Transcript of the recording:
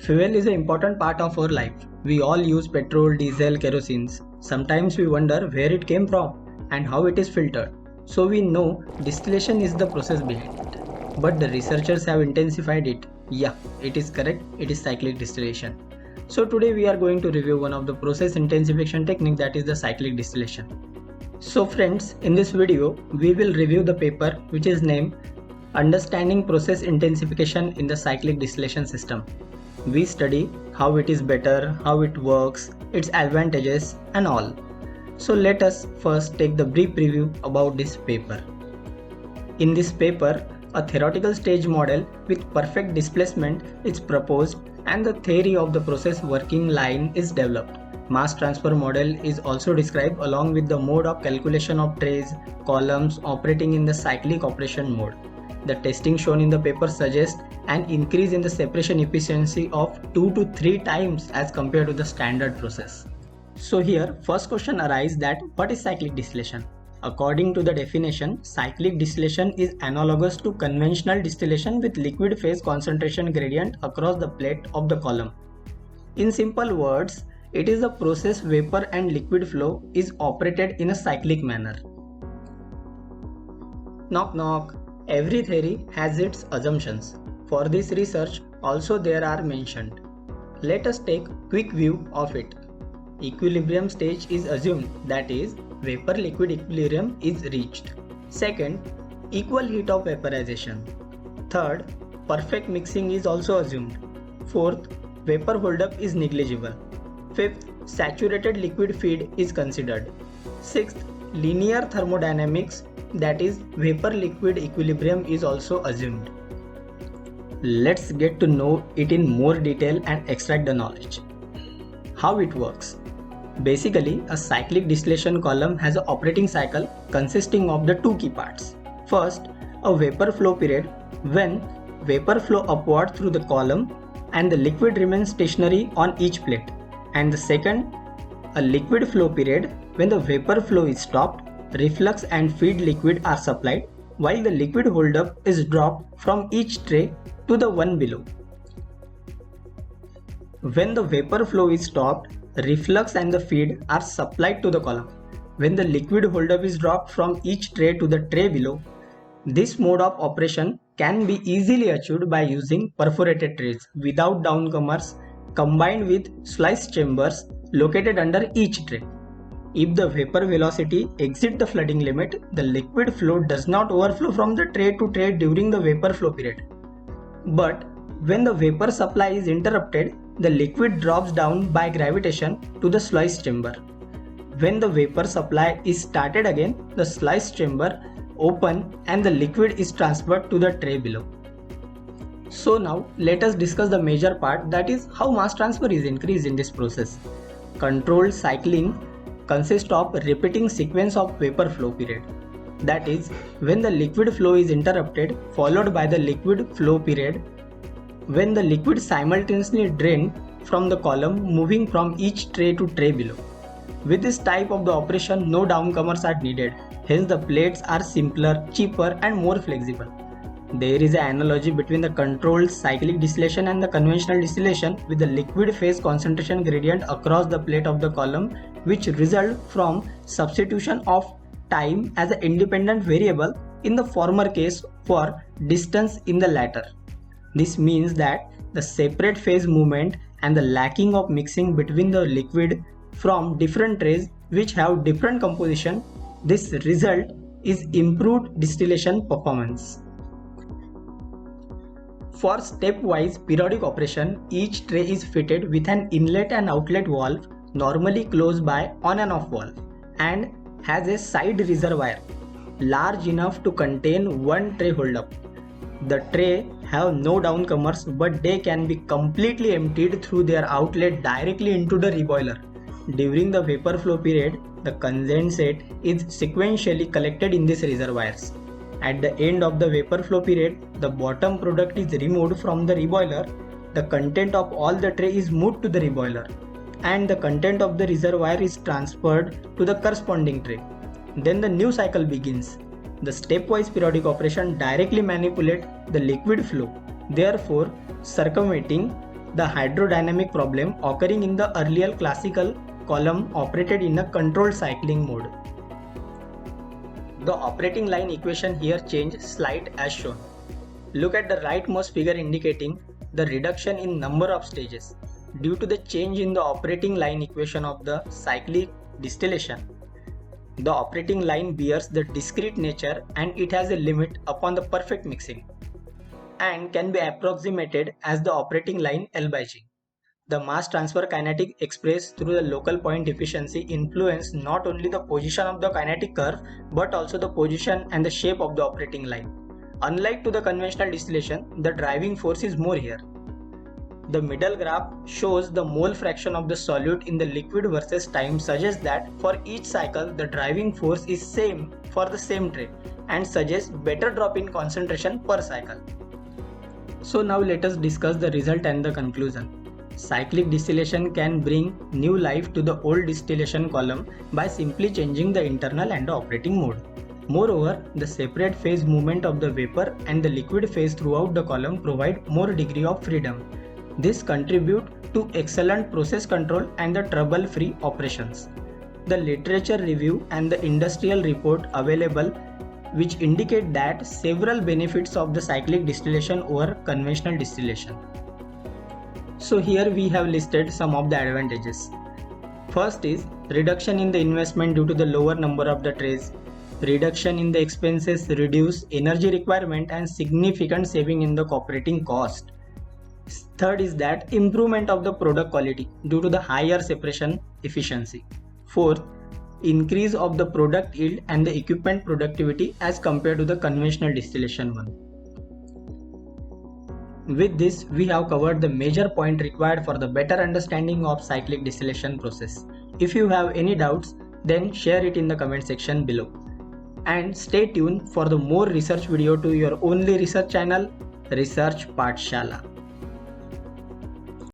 Fuel is an important part of our life. We all use petrol, diesel, kerosene. Sometimes we wonder where it came from and how it is filtered. So we know distillation is the process behind it. But the researchers have intensified it. Yeah, it is correct. It is cyclic distillation. So today we are going to review one of the process intensification technique, that is the cyclic distillation. So friends, in this video we will review the paper which is named Understanding Process Intensification in the Cyclic Distillation System. We study how it is better, how it works, its advantages and all. So let us first take the brief preview about this paper. In this paper, a theoretical stage model with perfect displacement is proposed and the theory of the process working line is developed. Mass transfer model is also described along with the mode of calculation of trays, columns operating in the cyclic operation mode. The testing shown in the paper suggests an increase in the separation efficiency of 2 to 3 times as compared to the standard process. So here first question arises that what is cyclic distillation? According to the definition, cyclic distillation is analogous to conventional distillation with liquid phase concentration gradient across the plate of the column. In simple words, it is a process vapor and liquid flow is operated in a cyclic manner. Knock knock. Every theory has its assumptions. For this research also there are mentioned. Let us take quick view of it. Equilibrium stage is assumed, that is, vapor liquid equilibrium is reached. Second, equal heat of vaporization. Third, perfect mixing is also assumed. Fourth, vapor holdup is negligible. Fifth, saturated liquid feed is considered. Sixth, linear thermodynamics, that is, vapor liquid equilibrium is also assumed. Let's get to know it in more detail and extract the knowledge. How it works. Basically, a cyclic distillation column has an operating cycle consisting of the two key parts. First, a vapor flow period when vapor flow upward through the column and the liquid remains stationary on each plate. And the second, a liquid flow period when the vapor flow is stopped, reflux and feed liquid are supplied while the liquid holdup is dropped from each tray to the one below. When the vapor flow is stopped, reflux and the feed are supplied to the column. When the liquid holdup is dropped from each tray to the tray below, this mode of operation can be easily achieved by using perforated trays without downcomers combined with slice chambers located under each tray. If the vapor velocity exceeds the flooding limit, the liquid flow does not overflow from the tray to tray during the vapor flow period. But when the vapor supply is interrupted, the liquid drops down by gravitation to the slice chamber. When the vapor supply is started again, the slice chamber open and the liquid is transferred to the tray below. So now let us discuss the major part, that is how mass transfer is increased in this process. Controlled cycling consists of repeating sequence of vapor flow period. That is, when the liquid flow is interrupted, followed by the liquid flow period, when the liquid simultaneously drained from the column moving from each tray to tray below. With this type of the operation, no downcomers are needed, hence the plates are simpler, cheaper and more flexible. There is an analogy between the controlled cyclic distillation and the conventional distillation with the liquid phase concentration gradient across the plate of the column, which result from substitution of time as an independent variable in the former case for distance in the latter. This means that the separate phase movement and the lacking of mixing between the liquid from different trays which have different composition, this result is improved distillation performance. For stepwise periodic operation, each tray is fitted with an inlet and outlet valve, normally closed by on and off valve, and has a side reservoir large enough to contain one tray holdup. The tray have no downcomers, but they can be completely emptied through their outlet directly into the reboiler. During the vapor flow period, the condensate is sequentially collected in these reservoirs. At the end of the vapor flow period, the bottom product is removed from the reboiler. The content of all the tray is moved to the reboiler, and the content of the reservoir is transferred to the corresponding tray. Then the new cycle begins. The stepwise periodic operation directly manipulates the liquid flow, therefore circumventing the hydrodynamic problem occurring in the earlier classical column operated in a controlled cycling mode. The operating line equation here changed slight as shown. Look at the rightmost figure indicating the reduction in number of stages due to the change in the operating line equation of the cyclic distillation. The operating line bears the discrete nature and it has a limit upon the perfect mixing and can be approximated as the operating line L by G. The mass transfer kinetic expressed through the local point efficiency influence not only the position of the kinetic curve but also the position and the shape of the operating line. Unlike to the conventional distillation, the driving force is more here. The middle graph shows the mole fraction of the solute in the liquid versus time suggests that for each cycle the driving force is same for the same tray and suggests better drop in concentration per cycle. So now let us discuss the result and the conclusion. Cyclic distillation can bring new life to the old distillation column by simply changing the internal and the operating mode. Moreover, the separate phase movement of the vapor and the liquid phase throughout the column provide more degree of freedom. This contributes to excellent process control and the trouble-free operations. The literature review and the industrial report available which indicate that several benefits of the cyclic distillation over conventional distillation. So here we have listed some of the advantages. First is reduction in the investment due to the lower number of the trays. Reduction in the expenses reduce energy requirement and significant saving in the operating cost. Third is that improvement of the product quality due to the higher separation efficiency. Fourth, increase of the product yield and the equipment productivity as compared to the conventional distillation one. With this, we have covered the major point required for the better understanding of cyclic distillation process. If you have any doubts, then share it in the comment section below. And stay tuned for the more research video to your only research channel, Research Pathshala.